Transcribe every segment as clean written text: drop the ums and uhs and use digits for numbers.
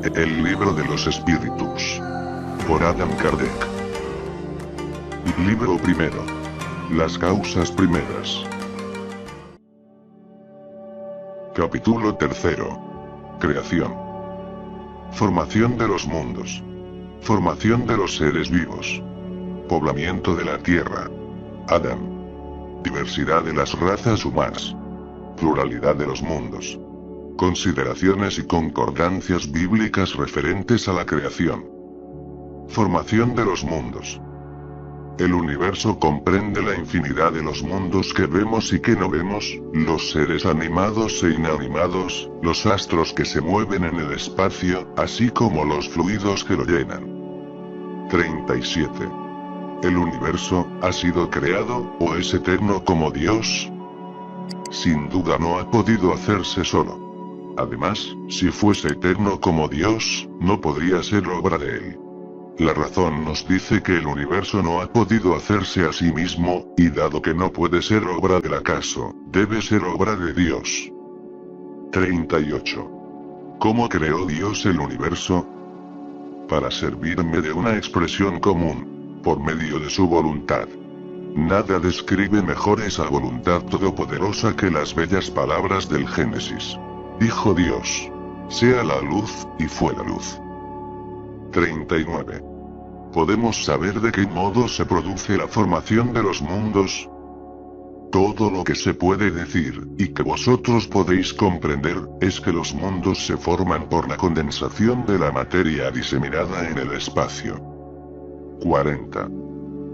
El libro de los espíritus. Por Adam Kardec. Libro primero. Las causas primeras. Capítulo tercero. Creación. Formación de los mundos. Formación de los seres vivos. Poblamiento de la Tierra. Adán. Diversidad de las razas humanas. Pluralidad de los mundos. Consideraciones y concordancias bíblicas referentes a la creación. Formación de los mundos. El universo comprende la infinidad de los mundos que vemos y que no vemos, los seres animados e inanimados, los astros que se mueven en el espacio, así como los fluidos que lo llenan. 37. ¿El universo ha sido creado, o es eterno como Dios? Sin duda no ha podido hacerse solo. Además, si fuese eterno como Dios, no podría ser obra de él. La razón nos dice que el universo no ha podido hacerse a sí mismo, y dado que no puede ser obra del acaso, debe ser obra de Dios. 38. ¿Cómo creó Dios el universo? Para servirme de una expresión común, por medio de su voluntad. Nada describe mejor esa voluntad todopoderosa que las bellas palabras del Génesis. Dijo Dios: sea la luz, y fue la luz. 39. ¿Podemos saber de qué modo se produce la formación de los mundos? Todo lo que se puede decir, y que vosotros podéis comprender, es que los mundos se forman por la condensación de la materia diseminada en el espacio. 40.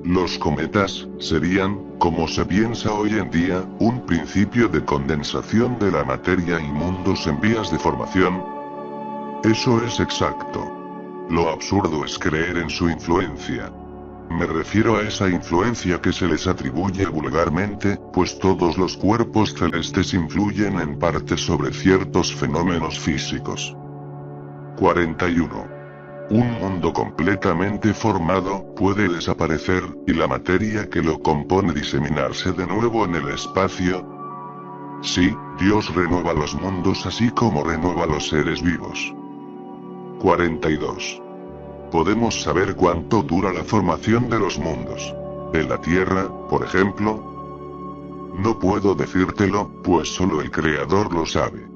Los cometas serían, como se piensa hoy en día, un principio de condensación de la materia y mundos en vías de formación. Eso es exacto. Lo absurdo es creer en su influencia. Me refiero a esa influencia que se les atribuye vulgarmente, pues todos los cuerpos celestes influyen en parte sobre ciertos fenómenos físicos. 41. Un mundo completamente formado puede desaparecer, y la materia que lo compone diseminarse de nuevo en el espacio. Sí, Dios renueva los mundos así como renueva los seres vivos. 42. ¿Podemos saber cuánto dura la formación de los mundos? ¿De la Tierra, por ejemplo? No puedo decírtelo, pues solo el Creador lo sabe.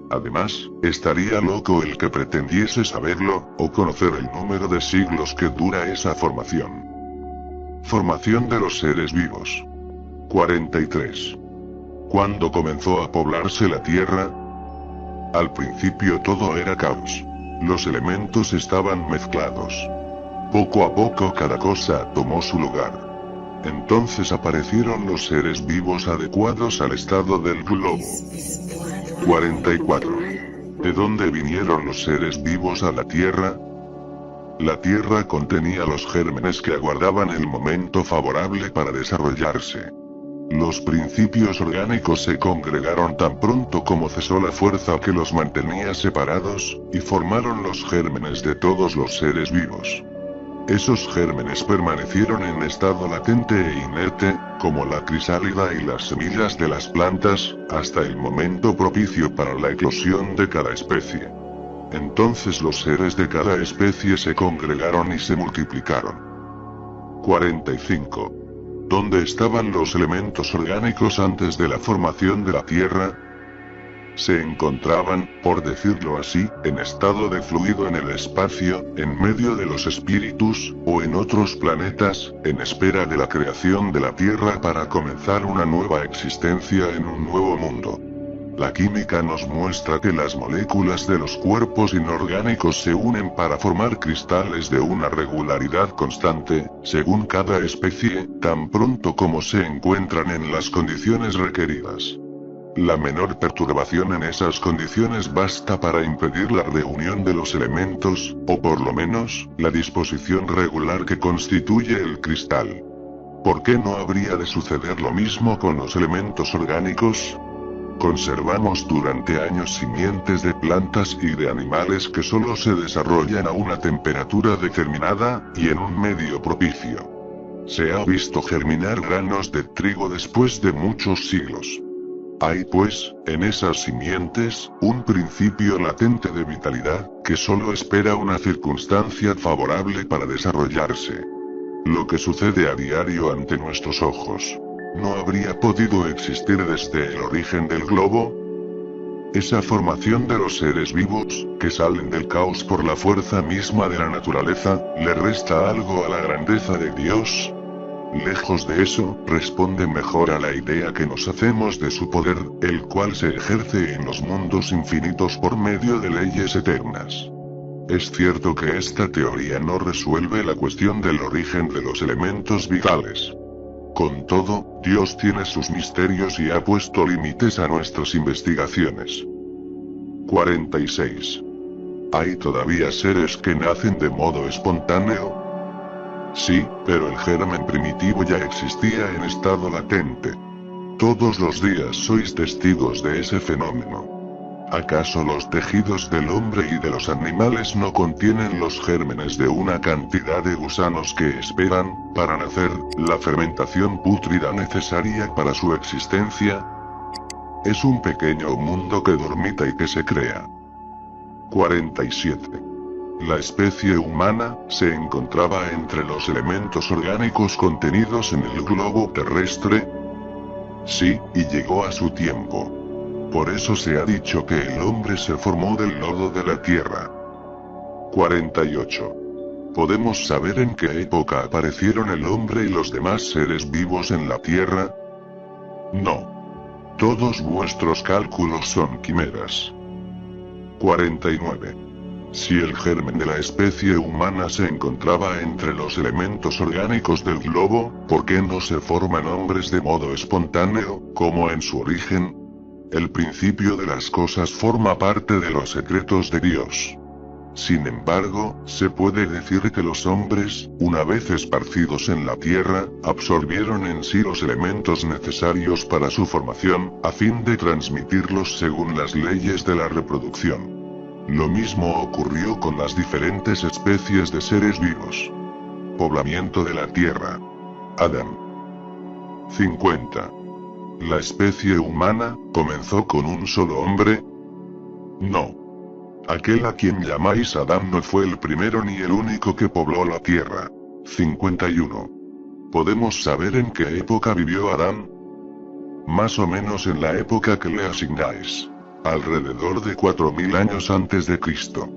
Además, estaría loco el que pretendiese saberlo, o conocer el número de siglos que dura esa formación. Formación de los seres vivos. 43. ¿Cuándo comenzó a poblarse la Tierra? Al principio todo era caos. Los elementos estaban mezclados. Poco a poco cada cosa tomó su lugar. Entonces aparecieron los seres vivos adecuados al estado del globo. 44. ¿De dónde vinieron los seres vivos a la Tierra? La Tierra contenía los gérmenes que aguardaban el momento favorable para desarrollarse. Los principios orgánicos se congregaron tan pronto como cesó la fuerza que los mantenía separados, y formaron los gérmenes de todos los seres vivos. Esos gérmenes permanecieron en estado latente e inerte, como la crisálida y las semillas de las plantas, hasta el momento propicio para la eclosión de cada especie. Entonces los seres de cada especie se congregaron y se multiplicaron. 45. ¿Dónde estaban los elementos orgánicos antes de la formación de la Tierra? Se encontraban, por decirlo así, en estado de fluido en el espacio, en medio de los espíritus, o en otros planetas, en espera de la creación de la Tierra para comenzar una nueva existencia en un nuevo mundo. La química nos muestra que las moléculas de los cuerpos inorgánicos se unen para formar cristales de una regularidad constante, según cada especie, tan pronto como se encuentran en las condiciones requeridas. La menor perturbación en esas condiciones basta para impedir la reunión de los elementos, o por lo menos, la disposición regular que constituye el cristal. ¿Por qué no habría de suceder lo mismo con los elementos orgánicos? Conservamos durante años simientes de plantas y de animales que solo se desarrollan a una temperatura determinada, y en un medio propicio. Se ha visto germinar granos de trigo después de muchos siglos. Hay pues, en esas simientes, un principio latente de vitalidad, que solo espera una circunstancia favorable para desarrollarse. Lo que sucede a diario ante nuestros ojos, ¿no habría podido existir desde el origen del globo? Esa formación de los seres vivos, que salen del caos por la fuerza misma de la naturaleza, ¿le resta algo a la grandeza de Dios? Lejos de eso, responde mejor a la idea que nos hacemos de su poder, el cual se ejerce en los mundos infinitos por medio de leyes eternas. Es cierto que esta teoría no resuelve la cuestión del origen de los elementos vitales. Con todo, Dios tiene sus misterios y ha puesto límites a nuestras investigaciones. 46. ¿Hay todavía seres que nacen de modo espontáneo? Sí, pero el germen primitivo ya existía en estado latente. Todos los días sois testigos de ese fenómeno. ¿Acaso los tejidos del hombre y de los animales no contienen los gérmenes de una cantidad de gusanos que esperan, para nacer, la fermentación pútrida necesaria para su existencia? Es un pequeño mundo que dormita y que se crea. 47. La especie humana se encontraba entre los elementos orgánicos contenidos en el globo terrestre. Sí, y llegó a su tiempo. Por eso se ha dicho que el hombre se formó del lodo de la tierra. 48. ¿Podemos saber en qué época aparecieron el hombre y los demás seres vivos en la tierra? No. Todos vuestros cálculos son quimeras. 49. Si el germen de la especie humana se encontraba entre los elementos orgánicos del globo, ¿por qué no se forman hombres de modo espontáneo, como en su origen? El principio de las cosas forma parte de los secretos de Dios. Sin embargo, se puede decir que los hombres, una vez esparcidos en la tierra, absorbieron en sí los elementos necesarios para su formación, a fin de transmitirlos según las leyes de la reproducción. Lo mismo ocurrió con las diferentes especies de seres vivos. Poblamiento de la tierra. Adán. 50. ¿La especie humana comenzó con un solo hombre? No. Aquel a quien llamáis Adán no fue el primero ni el único que pobló la tierra. 51. ¿Podemos saber en qué época vivió Adán? Más o menos en la época que le asignáis. Alrededor de 4000 años antes de Cristo.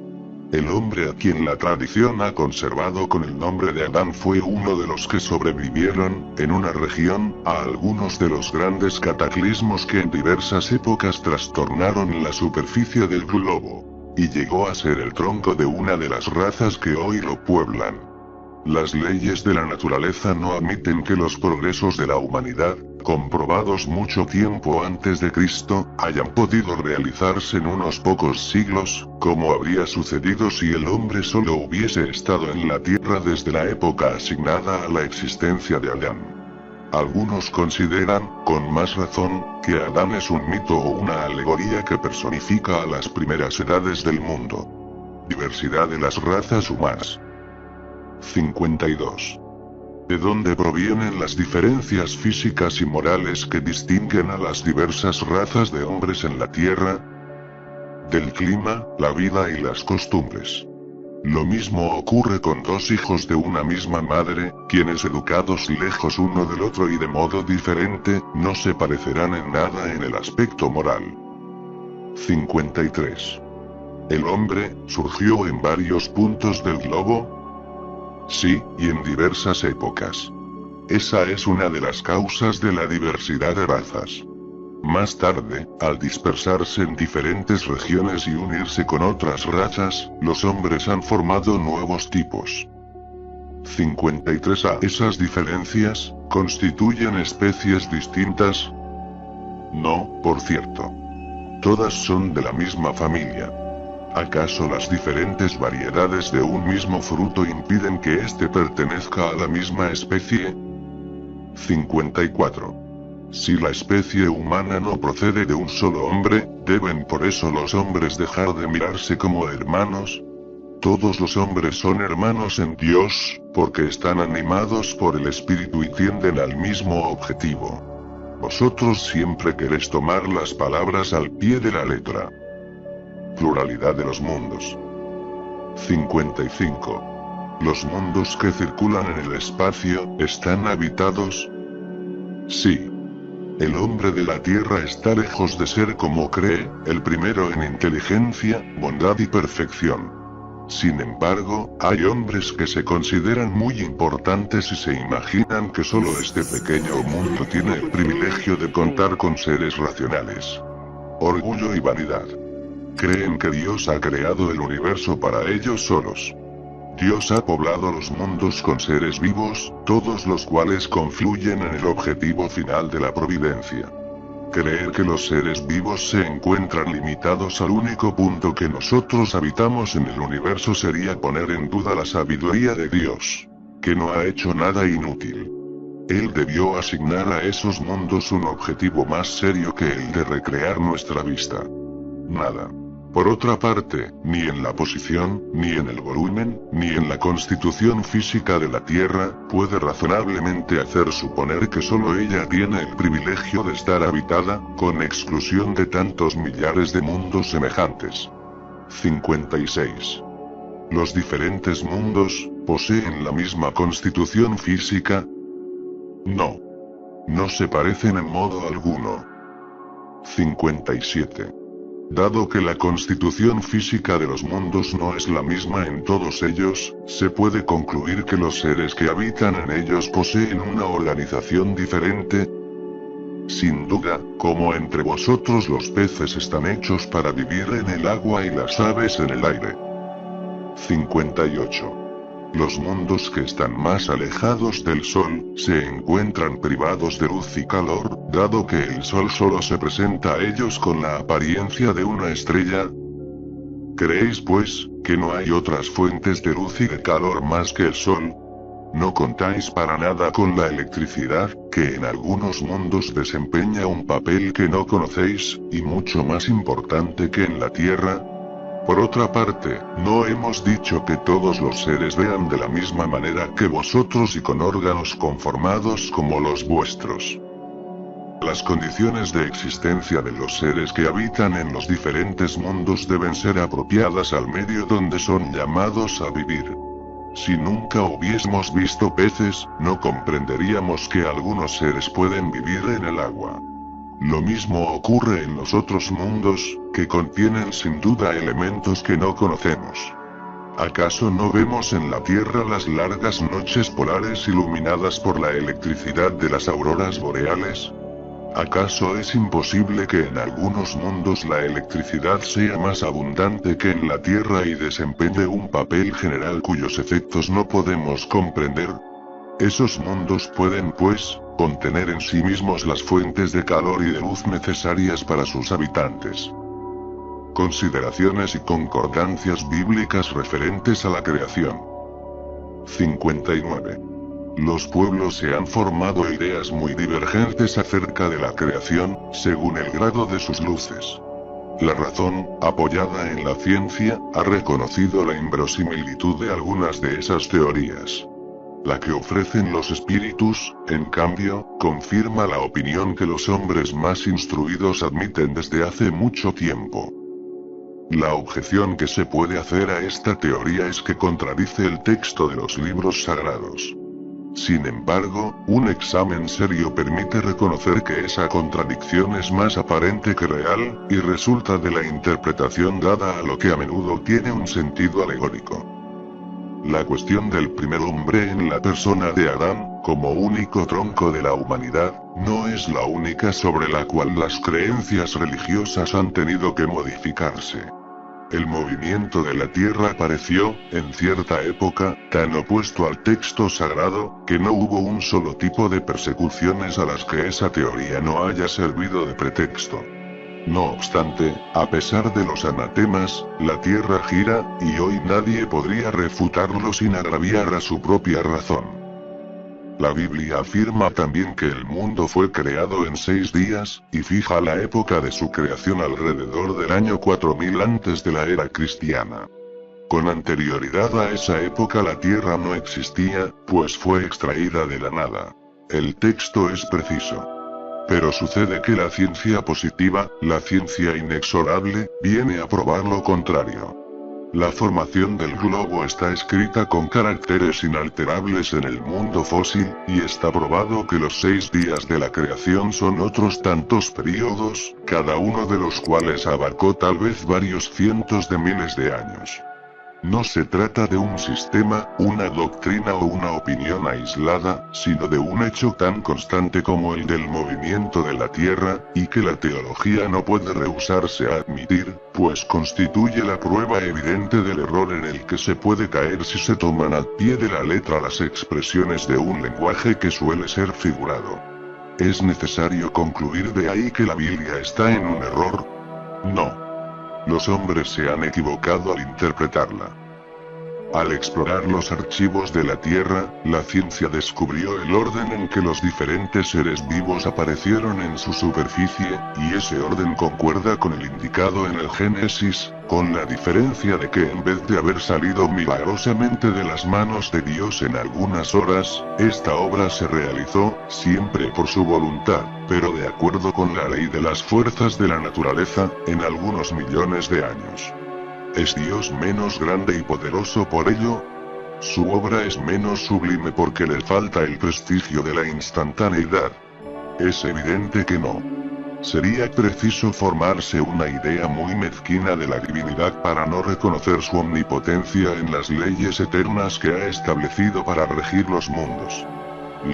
El hombre a quien la tradición ha conservado con el nombre de Adán fue uno de los que sobrevivieron, en una región, a algunos de los grandes cataclismos que en diversas épocas trastornaron la superficie del globo, y llegó a ser el tronco de una de las razas que hoy lo pueblan. Las leyes de la naturaleza no admiten que los progresos de la humanidad, comprobados mucho tiempo antes de Cristo, hayan podido realizarse en unos pocos siglos, como habría sucedido si el hombre solo hubiese estado en la tierra desde la época asignada a la existencia de Adán. Algunos consideran, con más razón, que Adán es un mito o una alegoría que personifica a las primeras edades del mundo. Diversidad de las razas humanas. 52. ¿De dónde provienen las diferencias físicas y morales que distinguen a las diversas razas de hombres en la Tierra? Del clima, la vida y las costumbres. Lo mismo ocurre con dos hijos de una misma madre, quienes educados lejos uno del otro y de modo diferente, no se parecerán en nada en el aspecto moral. 53. ¿El hombre surgió en varios puntos del globo? Sí, y en diversas épocas. Esa es una de las causas de la diversidad de razas. Más tarde, al dispersarse en diferentes regiones y unirse con otras razas, los hombres han formado nuevos tipos. 53. ¿A esas diferencias constituyen especies distintas? No, por cierto. Todas son de la misma familia. ¿Acaso las diferentes variedades de un mismo fruto impiden que éste pertenezca a la misma especie? 54. Si la especie humana no procede de un solo hombre, ¿deben por eso los hombres dejar de mirarse como hermanos? Todos los hombres son hermanos en Dios, porque están animados por el Espíritu y tienden al mismo objetivo. Vosotros siempre queréis tomar las palabras al pie de la letra. Pluralidad de los mundos. 55. ¿Los mundos que circulan en el espacio, están habitados? Sí. El hombre de la Tierra está lejos de ser como cree, el primero en inteligencia, bondad y perfección. Sin embargo, hay hombres que se consideran muy importantes y se imaginan que solo este pequeño mundo tiene el privilegio de contar con seres racionales. Orgullo y vanidad. Creen que Dios ha creado el universo para ellos solos. Dios ha poblado los mundos con seres vivos, todos los cuales confluyen en el objetivo final de la providencia. Creer que los seres vivos se encuentran limitados al único punto que nosotros habitamos en el universo sería poner en duda la sabiduría de Dios, que no ha hecho nada inútil. Él debió asignar a esos mundos un objetivo más serio que el de recrear nuestra vista. Nada. Por otra parte, ni en la posición, ni en el volumen, ni en la constitución física de la Tierra, puede razonablemente hacer suponer que solo ella tiene el privilegio de estar habitada, con exclusión de tantos millares de mundos semejantes. 56. ¿Los diferentes mundos, poseen la misma constitución física? No. No se parecen en modo alguno. 57. Dado que la constitución física de los mundos no es la misma en todos ellos, se puede concluir que los seres que habitan en ellos poseen una organización diferente. Sin duda, como entre vosotros los peces están hechos para vivir en el agua y las aves en el aire. 58. Los mundos que están más alejados del Sol, se encuentran privados de luz y calor, dado que el Sol solo se presenta a ellos con la apariencia de una estrella. ¿Creéis pues, que no hay otras fuentes de luz y de calor más que el Sol? No contáis para nada con la electricidad, que en algunos mundos desempeña un papel que no conocéis, y mucho más importante que en la Tierra. Por otra parte, no hemos dicho que todos los seres vean de la misma manera que vosotros y con órganos conformados como los vuestros. Las condiciones de existencia de los seres que habitan en los diferentes mundos deben ser apropiadas al medio donde son llamados a vivir. Si nunca hubiésemos visto peces, no comprenderíamos que algunos seres pueden vivir en el agua. Lo mismo ocurre en los otros mundos, que contienen sin duda elementos que no conocemos. ¿Acaso no vemos en la Tierra las largas noches polares iluminadas por la electricidad de las auroras boreales? ¿Acaso es imposible que en algunos mundos la electricidad sea más abundante que en la Tierra y desempeñe un papel general cuyos efectos no podemos comprender? Esos mundos pueden, pues, contener en sí mismos las fuentes de calor y de luz necesarias para sus habitantes. Consideraciones y concordancias bíblicas referentes a la creación. 59. Los pueblos se han formado ideas muy divergentes acerca de la creación, según el grado de sus luces. La razón, apoyada en la ciencia, ha reconocido la inverosimilitud de algunas de esas teorías. La que ofrecen los espíritus, en cambio, confirma la opinión que los hombres más instruidos admiten desde hace mucho tiempo. La objeción que se puede hacer a esta teoría es que contradice el texto de los libros sagrados. Sin embargo, un examen serio permite reconocer que esa contradicción es más aparente que real, y resulta de la interpretación dada a lo que a menudo tiene un sentido alegórico. La cuestión del primer hombre en la persona de Adán, como único tronco de la humanidad, no es la única sobre la cual las creencias religiosas han tenido que modificarse. El movimiento de la Tierra pareció, en cierta época, tan opuesto al texto sagrado, que no hubo un solo tipo de persecuciones a las que esa teoría no haya servido de pretexto. No obstante, a pesar de los anatemas, la Tierra gira, y hoy nadie podría refutarlo sin agraviar a su propia razón. La Biblia afirma también que el mundo fue creado en 6 días, y fija la época de su creación alrededor del año 4000 antes de la era cristiana. Con anterioridad a esa época la Tierra no existía, pues fue extraída de la nada. El texto es preciso. Pero sucede que la ciencia positiva, la ciencia inexorable, viene a probar lo contrario. La formación del globo está escrita con caracteres inalterables en el mundo fósil, y está probado que los 6 días de la creación son otros tantos períodos, cada uno de los cuales abarcó tal vez varios cientos de miles de años. No se trata de un sistema, una doctrina o una opinión aislada, sino de un hecho tan constante como el del movimiento de la Tierra, y que la teología no puede rehusarse a admitir, pues constituye la prueba evidente del error en el que se puede caer si se toman al pie de la letra las expresiones de un lenguaje que suele ser figurado. ¿Es necesario concluir de ahí que la Biblia está en un error? No. Los hombres se han equivocado al interpretarla. Al explorar los archivos de la Tierra, la ciencia descubrió el orden en que los diferentes seres vivos aparecieron en su superficie, y ese orden concuerda con el indicado en el Génesis, con la diferencia de que en vez de haber salido milagrosamente de las manos de Dios en algunas horas, esta obra se realizó, siempre por su voluntad, pero de acuerdo con la ley de las fuerzas de la naturaleza, en algunos millones de años. ¿Es Dios menos grande y poderoso por ello? ¿Su obra es menos sublime porque le falta el prestigio de la instantaneidad? Es evidente que no. Sería preciso formarse una idea muy mezquina de la divinidad para no reconocer su omnipotencia en las leyes eternas que ha establecido para regir los mundos.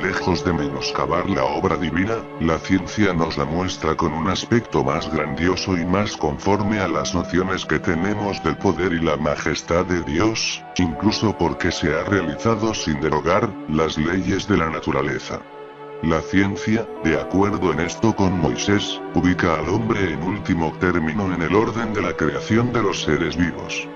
Lejos de menoscabar la obra divina, la ciencia nos la muestra con un aspecto más grandioso y más conforme a las nociones que tenemos del poder y la majestad de Dios, incluso porque se ha realizado sin derogar las leyes de la naturaleza. La ciencia, de acuerdo en esto con Moisés, ubica al hombre en último término en el orden de la creación de los seres vivos.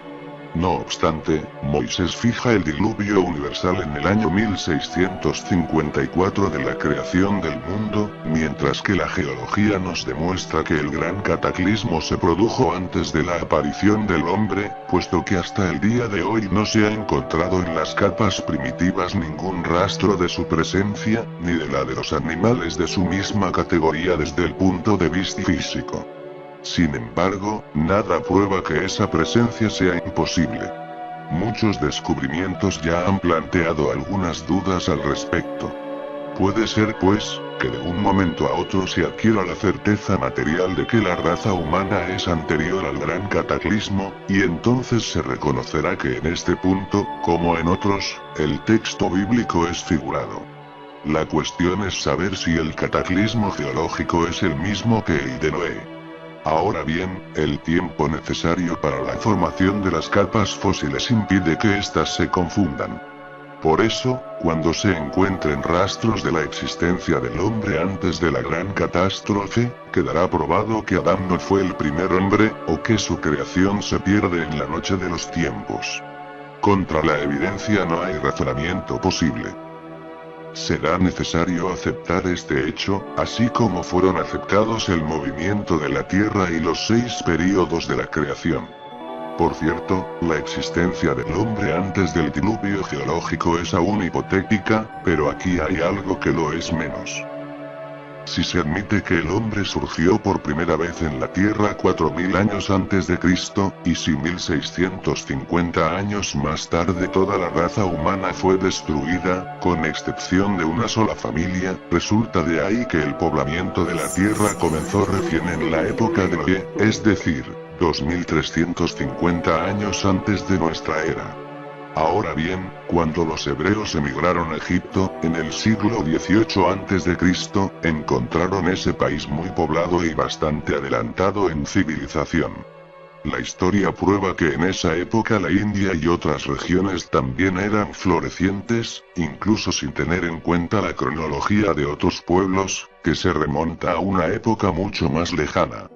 No obstante, Moisés fija el diluvio universal en el año 1654 de la creación del mundo, mientras que la geología nos demuestra que el gran cataclismo se produjo antes de la aparición del hombre, puesto que hasta el día de hoy no se ha encontrado en las capas primitivas ningún rastro de su presencia, ni de la de los animales de su misma categoría desde el punto de vista físico. Sin embargo, nada prueba que esa presencia sea imposible. Muchos descubrimientos ya han planteado algunas dudas al respecto. Puede ser pues, que de un momento a otro se adquiera la certeza material de que la raza humana es anterior al gran cataclismo, y entonces se reconocerá que en este punto, como en otros, el texto bíblico es figurado. La cuestión es saber si el cataclismo geológico es el mismo que el de Noé. Ahora bien, el tiempo necesario para la formación de las capas fósiles impide que éstas se confundan. Por eso, cuando se encuentren rastros de la existencia del hombre antes de la gran catástrofe, quedará probado que Adán no fue el primer hombre, o que su creación se pierde en la noche de los tiempos. Contra la evidencia no hay razonamiento posible. Será necesario aceptar este hecho, así como fueron aceptados el movimiento de la Tierra y los 6 períodos de la creación. Por cierto, la existencia del hombre antes del diluvio geológico es aún hipotética, pero aquí hay algo que lo es menos. Si se admite que el hombre surgió por primera vez en la Tierra 4000 años antes de Cristo, y si 1650 años más tarde toda la raza humana fue destruida, con excepción de una sola familia, resulta de ahí que el poblamiento de la Tierra comenzó recién en la época de Noé, es decir, 2350 años antes de nuestra era. Ahora bien, cuando los hebreos emigraron a Egipto, en el siglo XVIII a.C., encontraron ese país muy poblado y bastante adelantado en civilización. La historia prueba que en esa época la India y otras regiones también eran florecientes, incluso sin tener en cuenta la cronología de otros pueblos, que se remonta a una época mucho más lejana.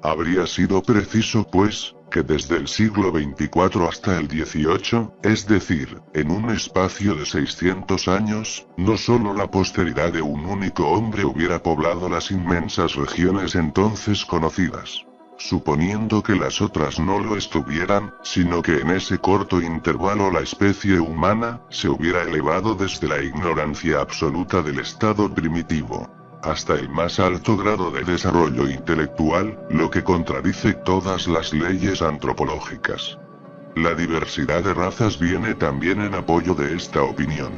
Habría sido preciso pues, que desde el siglo XXIV hasta el XVIII, es decir, en un espacio de 600 años, no solo la posteridad de un único hombre hubiera poblado las inmensas regiones entonces conocidas, suponiendo que las otras no lo estuvieran, sino que en ese corto intervalo la especie humana se hubiera elevado desde la ignorancia absoluta del estado primitivo hasta el más alto grado de desarrollo intelectual, lo que contradice todas las leyes antropológicas. La diversidad de razas viene también en apoyo de esta opinión.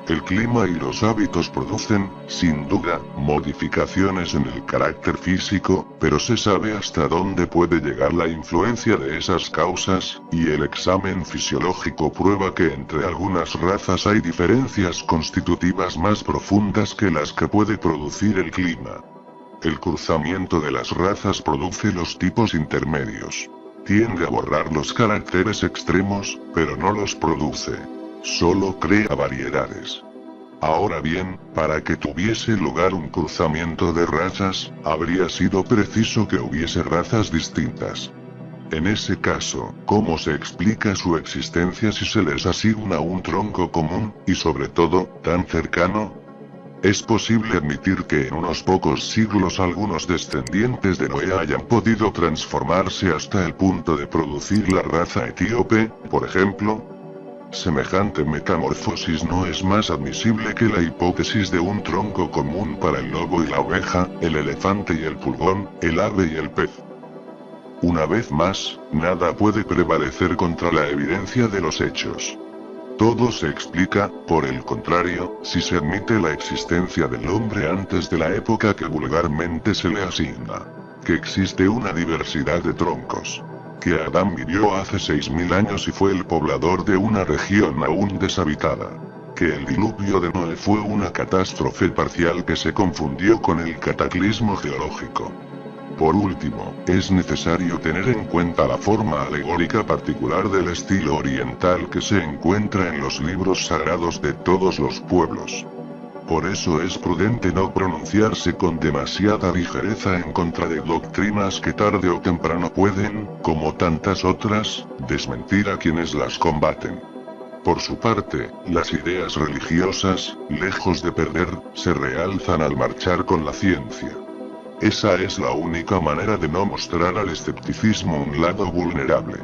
El clima y los hábitos producen, sin duda, modificaciones en el carácter físico, pero se sabe hasta dónde puede llegar la influencia de esas causas, y el examen fisiológico prueba que entre algunas razas hay diferencias constitutivas más profundas que las que puede producir el clima. El cruzamiento de las razas produce los tipos intermedios. Tiende a borrar los caracteres extremos, pero no los produce. Solo crea variedades. Ahora bien, para que tuviese lugar un cruzamiento de razas, habría sido preciso que hubiese razas distintas. En ese caso, ¿cómo se explica su existencia si se les asigna un tronco común, y sobre todo, tan cercano? Es posible admitir que en unos pocos siglos algunos descendientes de Noé hayan podido transformarse hasta el punto de producir la raza etíope, por ejemplo. Semejante metamorfosis no es más admisible que la hipótesis de un tronco común para el lobo y la oveja, el elefante y el pulgón, el ave y el pez. Una vez más, nada puede prevalecer contra la evidencia de los hechos. Todo se explica, por el contrario, si se admite la existencia del hombre antes de la época que vulgarmente se le asigna. Que existe una diversidad de troncos. Que Adán vivió hace 6000 años y fue el poblador de una región aún deshabitada. Que el diluvio de Noé fue una catástrofe parcial que se confundió con el cataclismo geológico. Por último, es necesario tener en cuenta la forma alegórica particular del estilo oriental que se encuentra en los libros sagrados de todos los pueblos. Por eso es prudente no pronunciarse con demasiada ligereza en contra de doctrinas que tarde o temprano pueden, como tantas otras, desmentir a quienes las combaten. Por su parte, las ideas religiosas, lejos de perder, se realzan al marchar con la ciencia. Esa es la única manera de no mostrar al escepticismo un lado vulnerable.